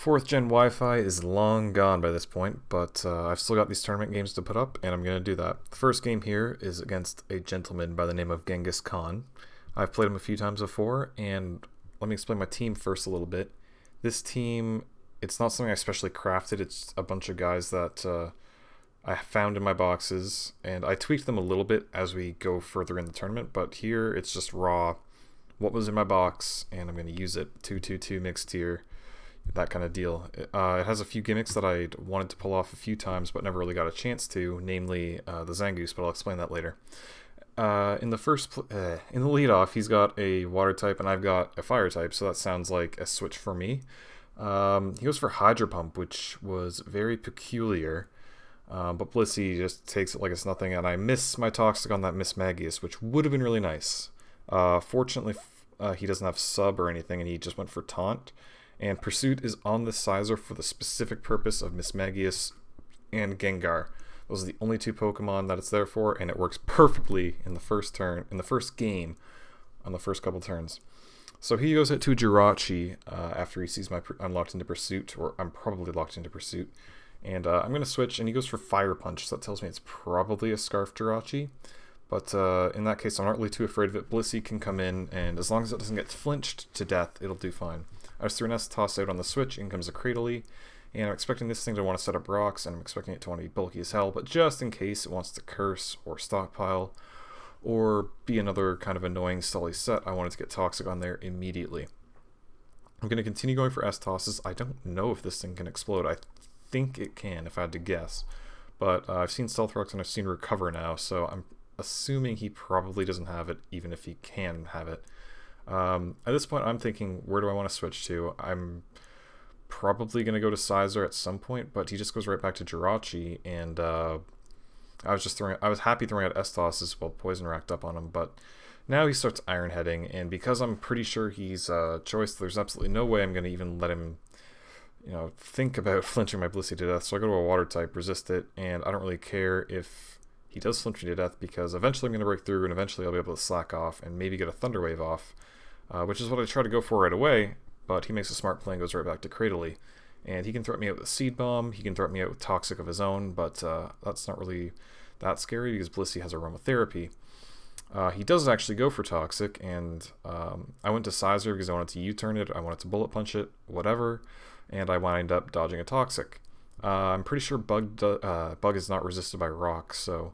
Fourth gen Wi-Fi is long gone by this point, but I've still got these tournament games to put up, and I'm going to do that. The first game here is against a gentleman by the name of GhenghisCon. I've played him a few times before, and let me explain my team first a little bit. This team, it's not something I specially crafted, it's a bunch of guys that I found in my boxes, and I tweaked them a little bit as we go further in the tournament, but here it's just raw. What was in my box, and I'm going to use it. 2-2-2 mixed tier. That kind of deal. It has a few gimmicks that I wanted to pull off a few times but never really got a chance to, namely the Zangoose, but I'll explain that later. In the lead off, he's got a water type and I've got a fire type, so that sounds like a switch for me. He goes for Hydro Pump, which was very peculiar, but Blissey just takes it like it's nothing, and I miss my Toxic on that Miss Magius, which would have been really nice. Fortunately, he doesn't have sub or anything, and he just went for Taunt. And Pursuit is on the Sizer for the specific purpose of Miss Magius and Gengar. Those are the only two Pokemon that it's there for, and it works perfectly in the first turn, in the first game, on the first couple turns. So he goes out to Jirachi after he sees I'm locked into Pursuit, or I'm probably locked into Pursuit. And I'm going to switch, and he goes for Fire Punch, so that tells me it's probably a Scarf Jirachi. But in that case, I'm not really too afraid of it. Blissey can come in, and as long as it doesn't get flinched to death, it'll do fine. I just threw an S-Toss out on the switch, in comes a Cradily, and I'm expecting this thing to want to set up rocks, and I'm expecting it to want to be bulky as hell, but just in case it wants to curse, or stockpile, or be another kind of annoying Sully set, I wanted to get Toxic on there immediately. I'm going to continue going for S-Tosses. I don't know if this thing can explode. I think it can, if I had to guess. But I've seen Stealth Rocks and I've seen Recover now, so I'm assuming he probably doesn't have it, even if he can have it. At this point, I'm thinking, where do I want to switch to? I'm probably going to go to Sizer at some point, but he just goes right back to Jirachi, and I was happy throwing out S-Tosses while Poison racked up on him, but now he starts Iron Heading, and because I'm pretty sure he's choice, there's absolutely no way I'm going to even let him, think about flinching my Blissey to death, so I go to a Water type, resist it, and I don't really care if he does flinch me to death, because eventually I'm going to break through, and eventually I'll be able to slack off and maybe get a Thunder Wave off. Which is what I try to go for right away, but he makes a smart play and goes right back to Cradily. And he can threaten me out with a Seed Bomb, he can threaten me out with Toxic of his own, but that's not really that scary because Blissey has Aromatherapy. He does actually go for Toxic, and I went to Sizer because I wanted to U-turn it, I wanted to Bullet Punch it, whatever, and I wind up dodging a Toxic. I'm pretty sure Bug is not resisted by Rock, so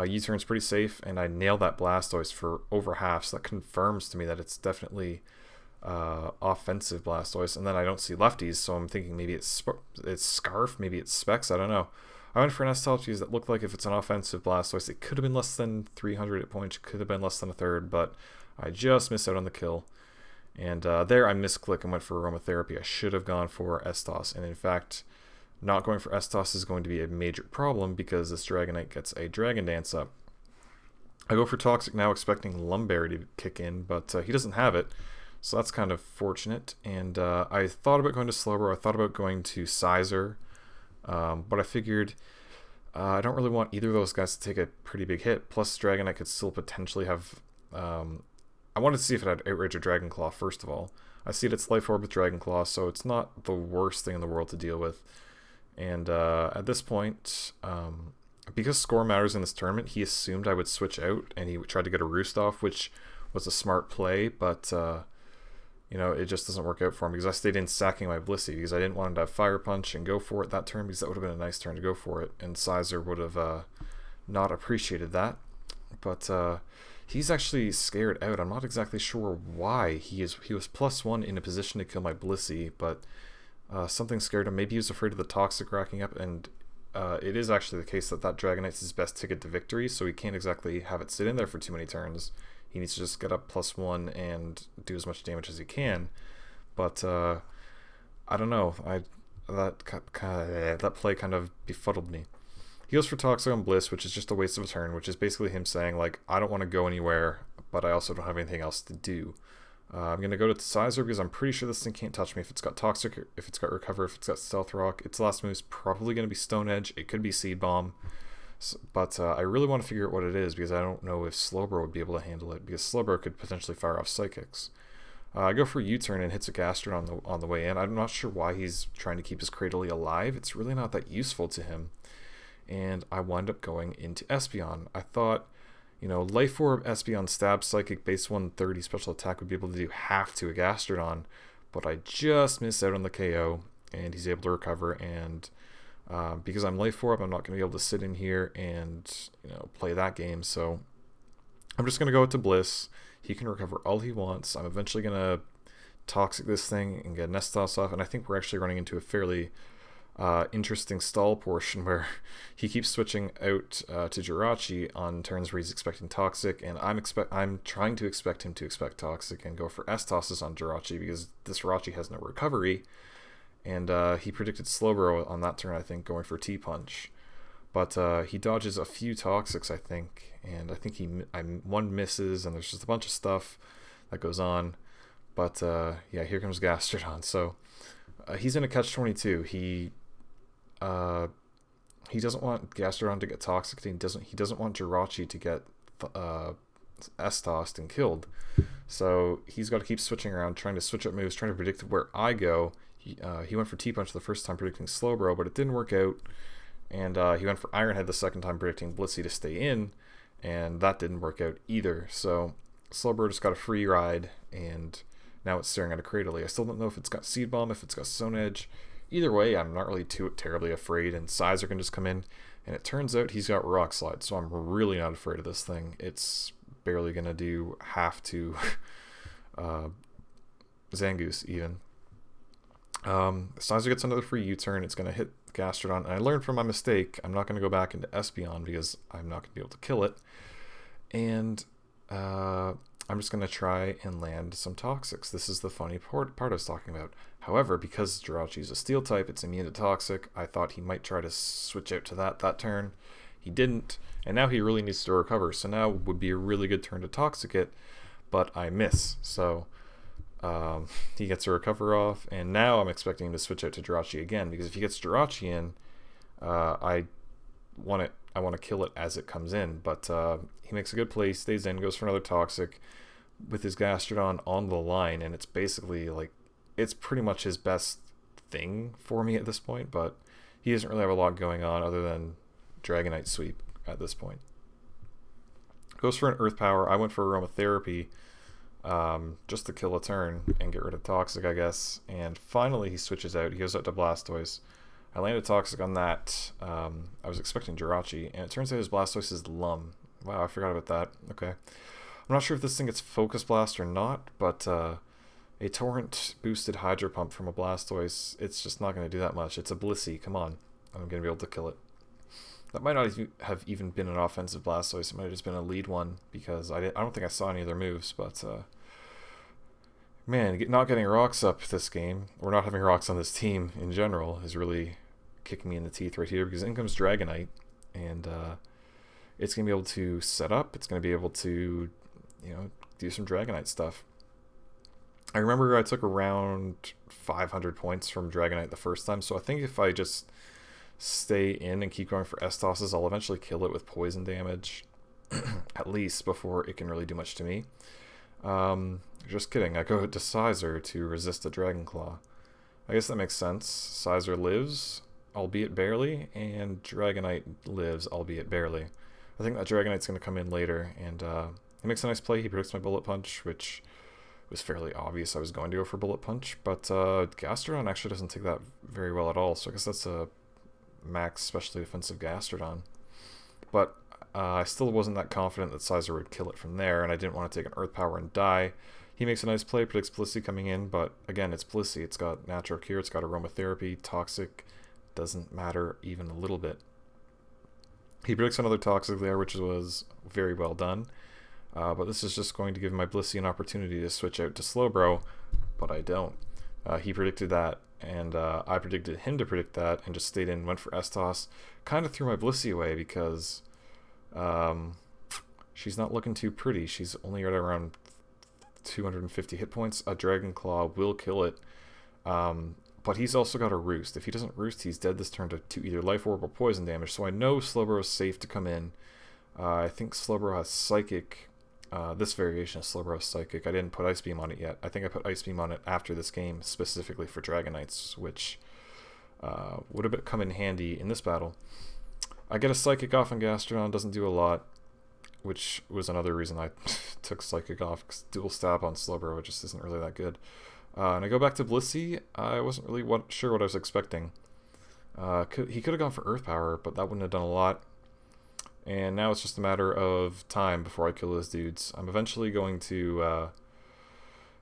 U-turn's pretty safe, and I nailed that Blastoise for over half, so that confirms to me that it's definitely offensive Blastoise, and then I don't see lefties, so I'm thinking maybe it's Scarf, maybe it's Specs, I don't know. I went for an S-Top because that looked like if it's an offensive Blastoise, it could have been less than 300 hit points, could have been less than a third, but I just missed out on the kill. And there I misclicked and went for Aromatherapy. I should have gone for S-Toss, and in fact, not going for S-Toss is going to be a major problem because this Dragonite gets a Dragon Dance up. I go for Toxic now expecting Lumberry to kick in, but he doesn't have it, so that's kind of fortunate. And I thought about going to Slowbro, I thought about going to Sizer, but I figured I don't really want either of those guys to take a pretty big hit, plus Dragonite could still potentially have... I wanted to see if it had Outrage or Dragon Claw first of all. I see it at Life Orb with Dragon Claw, so it's not the worst thing in the world to deal with. And at this point, because score matters in this tournament, he assumed I would switch out, and he tried to get a Roost off, which was a smart play, but, it just doesn't work out for him, because I stayed in sacking my Blissey, because I didn't want him to have Fire Punch and go for it that turn, because that would have been a nice turn to go for it, and Sizer would have not appreciated that. But he's actually scared out. I'm not exactly sure why. He was +1 in a position to kill my Blissey, but... something scared him. Maybe he was afraid of the Toxic racking up, and it is actually the case that Dragonite's his best ticket to victory, so he can't exactly have it sit in there for too many turns. He needs to just get up +1 and do as much damage as he can. But I don't know. That play kind of befuddled me. He goes for Toxic on Bliss, which is just a waste of a turn, which is basically him saying, like, I don't want to go anywhere, but I also don't have anything else to do. I'm going to go to Sizer because I'm pretty sure this thing can't touch me if it's got Toxic, if it's got Recover, if it's got Stealth Rock. Its last move is probably going to be Stone Edge. It could be Seed Bomb. But I really want to figure out what it is because I don't know if Slowbro would be able to handle it, because Slowbro could potentially fire off Psychics. I go for a U-turn and hits a Gastron on the way in. I'm not sure why he's trying to keep his Cradily alive. It's really not that useful to him. And I wind up going into Espeon. I thought, you know, Life Orb, Espeon, Stab, Psychic, base 130 special attack would be able to do half to a Gastrodon, but I just missed out on the KO, and he's able to recover, and because I'm Life Orb, I'm not going to be able to sit in here and, you know, play that game, so I'm just going to go to Bliss. He can recover all he wants. I'm eventually going to Toxic this thing and get Nestos off, and I think we're actually running into a fairly interesting stall portion where he keeps switching out to Jirachi on turns where he's expecting Toxic, and I'm trying to expect him to expect Toxic and go for S-tosses on Jirachi because this Jirachi has no recovery, and he predicted Slowbro on that turn, I think, going for T-Punch, but he dodges a few Toxics, I think, and I think one misses, and there's just a bunch of stuff that goes on, but yeah, here comes Gastrodon. So he's in a catch-22. He doesn't want Gastrodon to get Toxic. He doesn't want Jirachi to get S-tossed and killed. So he's got to keep switching around, trying to switch up moves, trying to predict where I go. He went for T-Punch the first time, predicting Slowbro, but it didn't work out. And he went for Iron Head the second time, predicting Blissey to stay in, and that didn't work out either. So Slowbro just got a free ride, and now it's staring at a Cradily. I still don't know if it's got Seed Bomb, if it's got Stone Edge. Either way, I'm not really too terribly afraid, and Sizer can just come in, and it turns out he's got Rock Slide, so I'm really not afraid of this thing. It's barely going to do half to Zangoose, even. Sizer gets another free U-turn. It's going to hit Gastrodon, and I learned from my mistake. I'm not going to go back into Espeon because I'm not going to be able to kill it, and I'm just going to try and land some Toxics. This is the funny part I was talking about. However, because Jirachi is a Steel type, it's immune to Toxic, I thought he might try to switch out to that turn. He didn't, and now he really needs to recover, so now would be a really good turn to Toxic it, but I miss. So he gets a recover off, and now I'm expecting him to switch out to Jirachi again, because if he gets Jirachi in, I want to kill it as it comes in, but he makes a good play, stays in, goes for another Toxic with his Gastrodon on the line, and it's basically like, it's pretty much his best thing for me at this point, but he doesn't really have a lot going on other than Dragonite Sweep at this point. Goes for an Earth Power. I went for Aromatherapy just to kill a turn and get rid of Toxic, I guess, and finally he switches out. He goes out to Blastoise. I landed Toxic on that. I was expecting Jirachi, and it turns out his Blastoise is Lum. Wow, I forgot about that. Okay. I'm not sure if this thing gets Focus Blast or not, but a Torrent boosted Hydro Pump from a Blastoise, it's just not going to do that much. It's a Blissey, come on. I'm going to be able to kill it. That might not have even been an offensive Blastoise, it might have just been a lead one, because I don't think I saw any other moves, but man, not getting rocks up this game, or not having rocks on this team in general, is really kicking me in the teeth right here, because in comes Dragonite, and it's going to be able to set up, it's going to be able to, you know, do some Dragonite stuff. I remember I took around 500 points from Dragonite the first time, so I think if I just stay in and keep going for S-tosses, I'll eventually kill it with poison damage, at least, before it can really do much to me. Just kidding, I go to Sizer to resist a Dragon Claw. I guess that makes sense. Sizer lives, albeit barely, and Dragonite lives, albeit barely. I think that Dragonite's going to come in later, and he makes a nice play. He predicts my Bullet Punch, which was fairly obvious I was going to go for Bullet Punch, but Gastrodon actually doesn't take that very well at all, so I guess that's a max specially defensive Gastrodon. But I still wasn't that confident that Sizer would kill it from there, and I didn't want to take an Earth Power and die. He makes a nice play, predicts Blissey coming in, but again, it's Blissey. It's got Natural Cure, it's got Aromatherapy, Toxic, doesn't matter even a little bit. He predicts another Toxic there, which was very well done. But this is just going to give my Blissey an opportunity to switch out to Slowbro, but I don't. He predicted that, and I predicted him to predict that, and just stayed in, went for S-toss. Kind of threw my Blissey away because she's not looking too pretty. She's only at around 250 hit points. A Dragon Claw will kill it, but he's also got a Roost. If he doesn't Roost, he's dead this turn to either Life Orb or Poison damage, so I know Slowbro is safe to come in. I think Slowbro has Psychic this variation of Slowbro Psychic. I didn't put Ice Beam on it yet. I think I put Ice Beam on it after this game, specifically for Dragon Knights, which would have come in handy in this battle. I get a Psychic off on Gastrodon, doesn't do a lot, which was another reason I took Psychic off, because dual stab on Slowbro just isn't really that good. And I go back to Blissey. I wasn't really sure what I was expecting. He could have gone for Earth Power, but that wouldn't have done a lot. And now it's just a matter of time before I kill those dudes. I'm eventually going to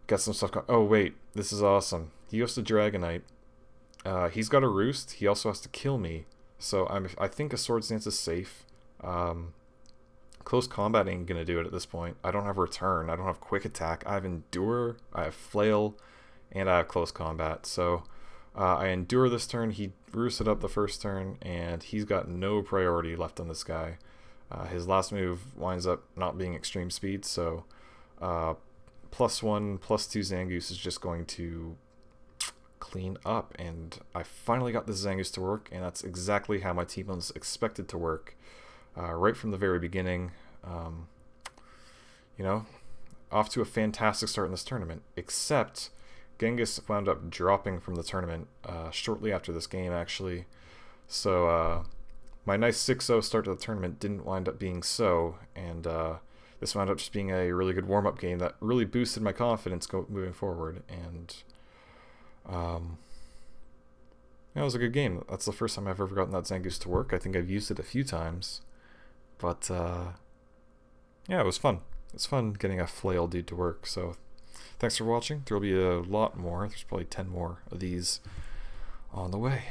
get some stuff going. Oh wait, this is awesome. He goes to Dragonite. He's got a Roost. He also has to kill me. So I think a Swords Dance is safe. Close combat ain't gonna do it at this point. I don't have Return. I don't have Quick Attack. I have Endure. I have Flail, and I have Close Combat. So I Endure this turn. He roosted up the first turn, and he's got no priority left on this guy. His last move winds up not being Extreme Speed, so +1, +2 Zangoose is just going to clean up, and I finally got this Zangoose to work, and that's exactly how my T-Bone's expected to work. Right from the very beginning, you know, off to a fantastic start in this tournament, except Ghenghis wound up dropping from the tournament shortly after this game, actually. So my nice 6-0 start to the tournament didn't wind up being so, and this wound up just being a really good warm-up game that really boosted my confidence moving forward, and yeah, it was a good game. That's the first time I've ever gotten that Zangoose to work. I think I've used it a few times, but yeah, it was fun. It's fun getting a Flail dude to work, so thanks for watching. There'll be a lot more. There's probably 10 more of these on the way.